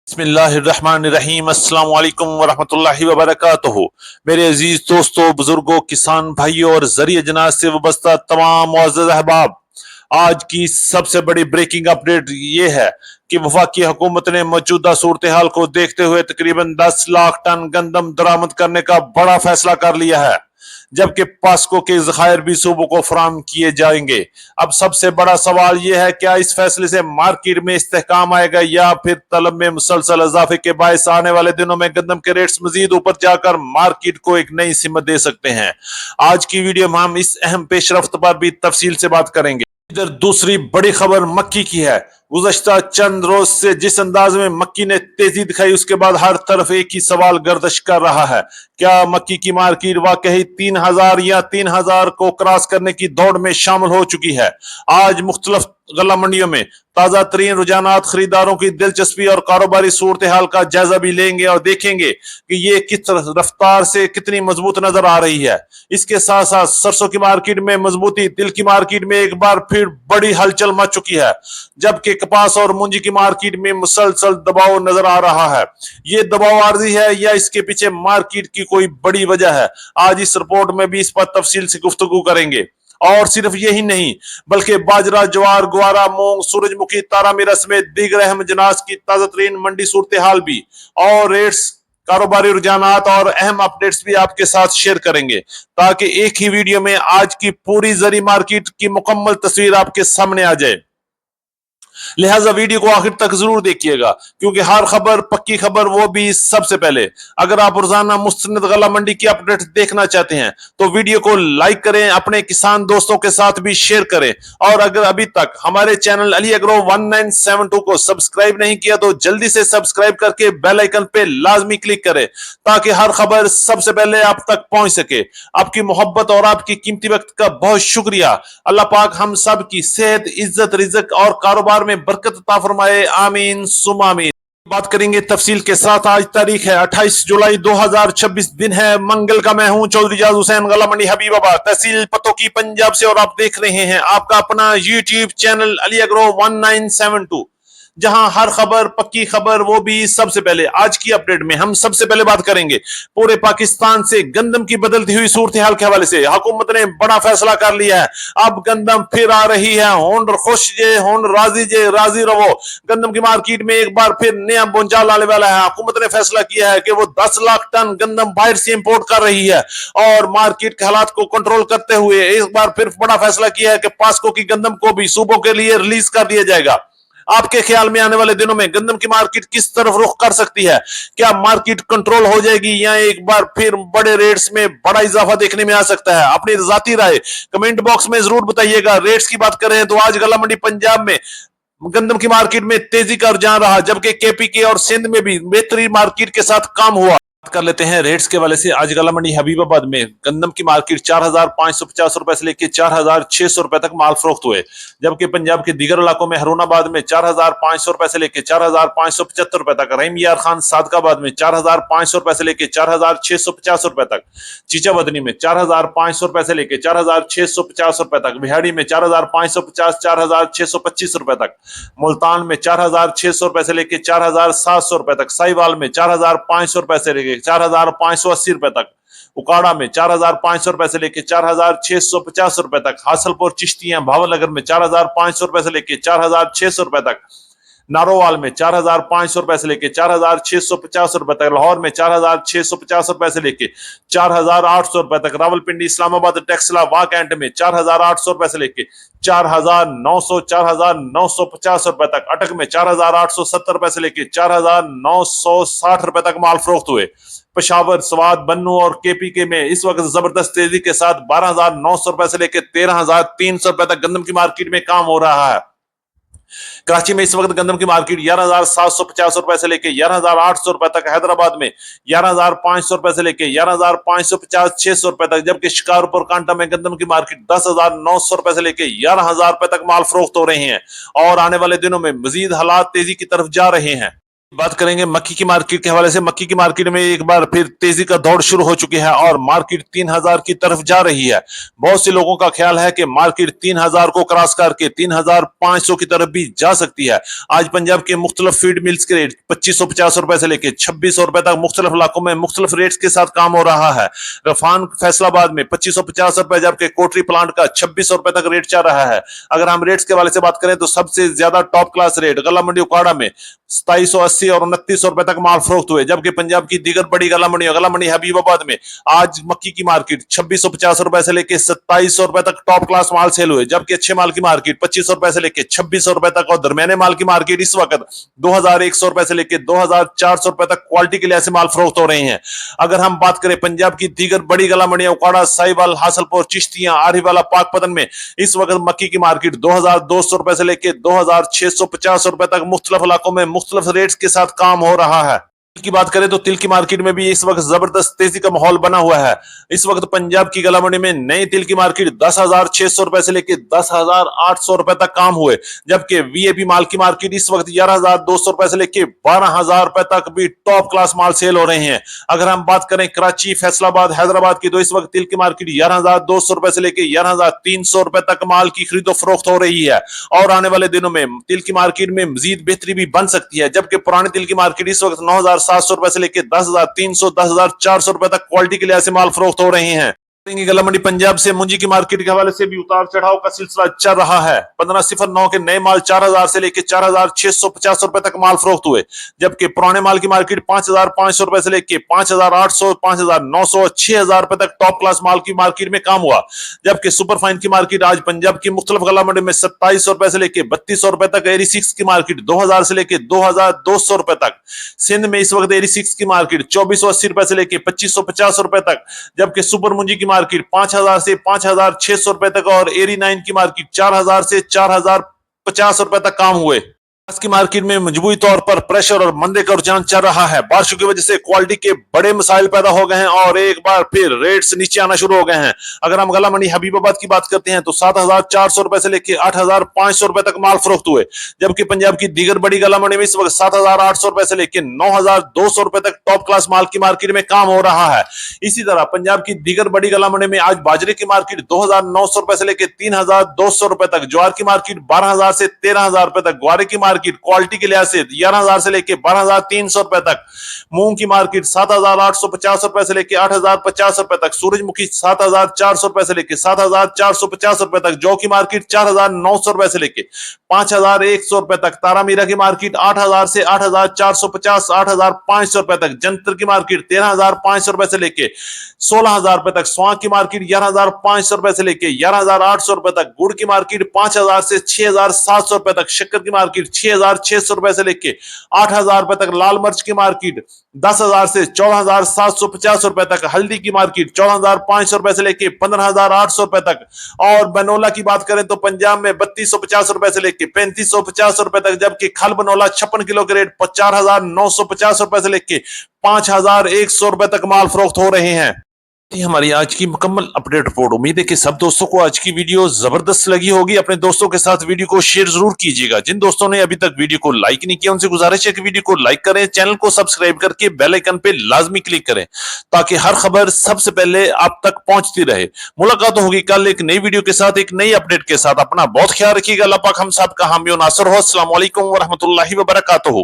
बिस्मिल्लाहिर्रहमानिर्रहीम अस्सलाम वालेकुम वरहमतुल्लाहि वबरकातुहू। मेरे अजीज दोस्तों, बुजुर्गों, किसान भाइयों और जरिए जनाज से वाबस्ता तमाम मुअज़्ज़ज़ अहबाब, आज की सबसे बड़ी ब्रेकिंग अपडेट ये है कि वफाकी हुकूमत ने मौजूदा सूरत हाल को देखते हुए तकरीबन 10 लाख टन गंदम दरामद करने का बड़ा फैसला कर लिया है, जबकि पास्को के जखायर भी सूबों को फराम किए जाएंगे। अब सबसे बड़ा सवाल यह है, क्या इस फैसले से मार्केट में इस्तेहकाम आएगा या फिर तलब में मुसलसल इजाफे के बायस आने वाले दिनों में गंदम के रेट्स मजीद ऊपर जाकर मार्केट को एक नई सिमत दे सकते हैं। आज की वीडियो में हम इस अहम पेशरफ्त पर भी तफसील से बात करेंगे। इधर दूसरी बड़ी खबर मक्की की है। गुज़श्ता चंद रोज से जिस अंदाज में मक्की ने तेजी दिखाई, उसके बाद हर तरफ एक ही सवाल गर्दिश कर रहा है, क्या मक्की की मार्केट वाकई 3000 या 3000 को क्रॉस करने की दौड़ में शामिल हो चुकी है। आज मुख्तलिफ गल्ला मंडियों में ताजा तरीन रुझानात, खरीदारों की दिलचस्पी और कारोबारी सूरत हाल का जायजा भी लेंगे और देखेंगे कि ये किस रफ्तार से कितनी मजबूत नजर आ रही है। इसके साथ साथ सरसों की मार्केट में मजबूती, तिल की मार्केट में एक बार फिर बड़ी हलचल मच चुकी है, जबकि कपास और मूंजी की मार्केट में मुसलसल दबाव नजर आ रहा है। ये दबाव आर्जी है या इसके पीछे मार्केट की कोई बड़ी वजह है? आज इस रिपोर्ट में भी इस पर तफसील से गुफ्तगू करेंगे। और सिर्फ यही नहीं, बल्कि बाजरा, ज्वार, ग्वारा, मूंग, सूरजमुखी, तारा मीरा समेत दीगर अहम जनास की ताजा तरीन मंडी सूरत हाल भी और रेट्स, कारोबारी रुझानात और अहम अपडेट्स भी आपके साथ शेयर करेंगे, ताकि एक ही वीडियो में आज की पूरी जरी मार्केट की मुकम्मल तस्वीर आपके सामने आ जाए। लिहाजा वीडियो को आखिर तक जरूर देखिएगा, क्योंकि हर खबर पक्की खबर, वो भी सबसे पहले। अगर आप रोजाना मुस्तनद गला मंडी की अपडेट देखना चाहते हैं तो वीडियो को लाइक करें, अपने किसान दोस्तों के साथ भी शेयर करें, और अगर अभी तक हमारे चैनल अली एग्रो 1972 को सब्सक्राइब नहीं किया तो जल्दी से सब्सक्राइब करके बेल आइकन पे लाजमी क्लिक करें, ताकि हर खबर सबसे पहले आप तक पहुंच सके। आपकी मोहब्बत और आपकी कीमती वक्त का बहुत शुक्रिया। अल्लाह पाक हम सब की सेहत, इज्जत, रिज़्क और कारोबार में बरकत अता फरमाए। आमीन सुम्मा आमीन। बात करेंगे तफसील के साथ। आज तारीख है 28 जुलाई 2026, दिन है मंगल का। मैं हूं चौधरी जाज हुसैन, गला मंडी हबीबाबाद, तहसील पतोकी, पंजाब से, और आप देख रहे हैं आपका अपना यूट्यूब चैनल अली एग्रो 1972, जहां हर खबर पक्की खबर, वो भी सबसे पहले। आज की अपडेट में हम सबसे पहले बात करेंगे पूरे पाकिस्तान से गंदम की बदलती हुई सूरत हाल के हवाले से। हुकूमत ने बड़ा फैसला कर लिया है, अब गंदम फिर आ रही है। होंड खुश जे, होंड राजी जे, राजी रहो। गंदम की मार्केट में एक बार फिर नया बोंचाल आने वाला है। हुकूमत ने फैसला किया है कि वो 10 लाख टन गंदम बाहर से इंपोर्ट कर रही है, और मार्केट के हालात को कंट्रोल करते हुए एक बार फिर बड़ा फैसला किया है कि पास्को की गंदम को भी सूबों के लिए रिलीज कर दिया जाएगा। आपके ख्याल में आने वाले दिनों में गंदम की मार्केट किस तरफ रुख कर सकती है? क्या मार्केट कंट्रोल हो जाएगी या एक बार फिर बड़े रेट्स में बड़ा इजाफा देखने में आ सकता है? अपनी जाती राय कमेंट बॉक्स में जरूर बताइएगा। रेट्स की बात करें तो आज गला मंडी पंजाब में गंदम की मार्केट में तेजी का रुझान रहा, जबकि केपीके और सिंध में भी बेहतरीन मार्केट के साथ काम हुआ। कर लेते हैं रेट्स के वाले से। आज गला मंडी हबीबाबाद में गंदम की मार्केट 4550 रुपए से लेकर 4600 रुपए तक माल फरोख्त हुए, जबकि पंजाब के दीगर इलाकों में हरूनाबाद में 4500 रुपए से लेकर 4575 रुपए तक, रहीम यार खान सादकाबाद में 4500 रुपए से लेकर 4650 रुपए तक, चीचा बदनी में 4500 रुपए से लेकर 4650 रुपए तक, बिहाड़ी में 4550 4625 रुपए तक, मुल्तान में 4600 रुपए से लेकर 4700 रुपए तक, साहिवाल में 4500 रुपए से लेकर 4580 रुपए तक, उकाड़ा में 4500 रुपए से लेकर 4650 रुपए तक, हासलपुर, चिश्तियां, भावनगर में 4500 रुपए से लेकर 4600 रुपए तक, नारोवाल में 4500 रुपए से लेकर 4650 रुपए तक, लाहौर में 4650 रुपए से लेकर 4800 रुपए तक, रावलपिंडी, इस्लामाबाद, टेक्सला, वाह कैंट में 4800 रुपए से लेकर 4950 रुपए तक, अटक में 4870 रुपए से लेकर 4960 रुपए तक माल फरोख्त हुए। पेशावर, स्वात, बन्नू और केपीके में इस वक्त जबरदस्त तेजी के साथ 12900 रुपए से लेकर 13300 रुपए तक गंदम की मार्केट में काम हो रहा है। कराची में इस वक्त गंदम की मार्केट 11750 रुपए से लेकर 11800 रुपए तक, हैदराबाद में 11500 रुपए से लेकर 11550 600 रुपए तक, जबकि शिकारपुर, कांटा में गंदम की मार्केट 10900 रुपए से लेकर 11000 रुपए तक माल फरोख्त हो रहे हैं, और आने वाले दिनों में मजीद हालात तेजी की तरफ जा रहे हैं। बात करेंगे मक्की की मार्केट के हवाले से। मक्की की मार्केट में एक बार फिर तेजी का दौड़ शुरू हो चुकी है और मार्केट 3000 की तरफ जा रही है। बहुत से लोगों का ख्याल है कि मार्केट 3000 को क्रॉस करके 3500 की तरफ भी जा सकती है। आज पंजाब के मुख्तलिफ फीड मिल्स के रेट 2550 रुपए से लेकर 2600 रुपए तक मुख्तलिफ इलाकों में मुख्तलिफ रेट्स के साथ काम हो रहा है। रफान फैसलाबाद में 2550 रुपए, जबकि कोटरी प्लांट का 2600 रुपए तक रेट चल रहा है। अगर हम रेट्स के हवाले से बात करें तो सबसे ज्यादा टॉप क्लास रेट गला मंडी उकाड़ा में 2780 और 2900 रुपए तक माल फरोख्त हुए, जबकि पंजाब की दीगर बड़ी गला मंडी हबीबाबाद में आज मक्की की मार्केट 2650 रुपए से लेकर 2700 रुपए तक टॉप क्लास माल सेल हुए, जबकि अच्छे माल की मार्केट 2500 रुपए से लेकर 2600 रुपए तक और दरमियाने माल की मार्केट इस वक्त 2100 रुपए से लेकर 2400 रुपए तक क्वालिटी के लिहाज से माल फरोख्त हो रहे हैं। अगर हम बात करें पंजाब की दीगर बड़ी गला मंडियां उकाड़ा, साहिवाल, हासलपुर, चिश्तियां, आरिवाला, पाकपतन में इस वक्त मक्की की मार्केट 2200 रुपए से लेकर 2650 रुपए तक मुख्तलिफ इलाकों में मुख्तलिफ रेट्स के साथ काम हो रहा है। तिल की बात करें तो तिल की मार्केट में भी इस वक्त जबरदस्त तेजी का माहौल बना हुआ है। इस वक्त पंजाब की गला मंडी में नई तिल की मार्केट 10,600 रुपए से लेकर 10,800 रुपए तक काम हुए, जबकि वीआईपी माल की मार्केट इस वक्त 11,200 रुपए से लेकर 12,000 रुपए तक भी टॉप क्लास माल सेल हो रहे हैं। अगर हम बात करें कराची, फैसलाबाद, हैदराबाद की तो इस वक्त तिल की मार्केट 11,200 रुपए से लेकर 11,300 रुपए तक माल की खरीदो फरोख्त हो रही है और आने वाले दिनों में तिल की मार्केट में मजीद बेहतरी भी बन सकती है, जबकि पुराने तिल की मार्केट इस वक्त 9,700 रुपए से लेकर 10,300 10,400 रुपए तक क्वालिटी के लिहाज से माल फरोख्त हो रहे हैं। गला मंडी पंजाब से मुंजी की मार्केट के हवाले से भी उतार चढ़ाव का सिलसिला चल रहा है। 1509 के नए माल 4000 से लेकर 4650 रुपए तक माल फरोख्त हुए, जबकि पुराने माल की मार्केट 5500 रुपए से लेकर 5800 5900 6000 रुपए तक टॉप क्लास माल की मार्केट में काम हुआ, जबकि सुपर फाइन की मार्केट आज पंजाब की मुख्तलिफ गला मंडी में 2700 रुपए से लेकर 3200 रुपए तक, एरी 6 की मार्केट 2000 से लेकर 2200 रुपए तक। सिंध में इस वक्त एरी 6 की मार्केट 2480 रुपए से लेकर 2550 रुपए तक, जबकि सुपर मुंजी की मार्केट 5000 से 5600 रुपए तक और एरी 9 की मार्केट 4000 से 4050 रुपए तक काम हुए। आज की मार्केट में मजबूती तौर पर प्रेशर और मंदे का रुझान चल रहा है। बारिशों की वजह से क्वालिटी के बड़े मसाइल पैदा हो गए हैं और एक बार फिर रेट्स नीचे आना शुरू हो गए हैं। अगर हम गला मंडी हबीबाबाद की बात करते हैं तो 7,400 रुपए से लेकर 8,500 रुपए तक माल फरोख्त हुए, जबकि पंजाब की दीगर बड़ी गला मंडी में इस वक्त 7,800 रुपए से लेकर 9,200 रुपए तक टॉप क्लास माल की मार्केट में काम हो रहा है। इसी तरह पंजाब की दीगर बड़ी गला मंडी में आज बाजरे की मार्केट 2,900 रुपए से लेकर 3,200 रुपए तक, ज्वार की मार्केट 12,000 से 13,000 रुपए तक, ग्वारे की मार्केट क्वालिटी के लिहाज से 11,000 से लेकर 12,300 रुपए तक, मूंग की मार्केट 7,850 रुपए से लेकर 8,050 रुपए तक, सूरजमुखी 7,400 रुपए से लेकर 7,450 रुपए तक, जौ की मार्केट 4,900 रुपए से लेकर 5,100 रुपए तक, तारा मीरा की मार्केट 8,000 से 8,450 8,500 रुपए तक, जंतर की मार्केट 13,500 रुपए से लेकर 16,000 रुपए तक, स्वां की मार्केट 11,500 रुपए से लेकर 11,800 रुपए तक, गुड़ की मार्केट 5,000 से 6,700 रुपए तक, शक्कर की मार्केट 6,600 रुपए से लेकर 8,000 रुपए तक, लाल मिर्च की मार्केट 10,000 से 14,750 रुपए तक, हल्दी की मार्केट 14,500 रुपए से लेकर 15,800 रुपए तक, और बनोला की बात करें तो पंजाब में 3,250 रुपए से लेकर 3,550 रुपए तक, जबकि खल बनोला 56 किलो के रेट 4,950 रुपए से लेकर 5,100 रुपए तक माल फरोख्त हो रहे हैं। हमारी आज की मुकम्मल अपडेट रिपोर्ट। उम्मीद है कि सब दोस्तों को आज की वीडियो जबरदस्त लगी होगी। अपने दोस्तों के साथ वीडियो को शेयर जरूर कीजिएगा। जिन दोस्तों ने अभी तक वीडियो को लाइक नहीं किया उनसे गुजारिश है कि वीडियो को लाइक करें, चैनल को सब्सक्राइब करके बेल आइकन पे लाजमी क्लिक करें ताकि हर खबर सबसे पहले आप तक पहुंचती रहे। मुलाकात होगी कल एक नई वीडियो के साथ, एक नई अपडेट के साथ। अपना बहुत ख्याल रखिएगा। अल्लाह पाक हम सब का हामी और नासर हो। अस्सलाम वालेकुम व रहमतुल्लाहि व बरकातहू।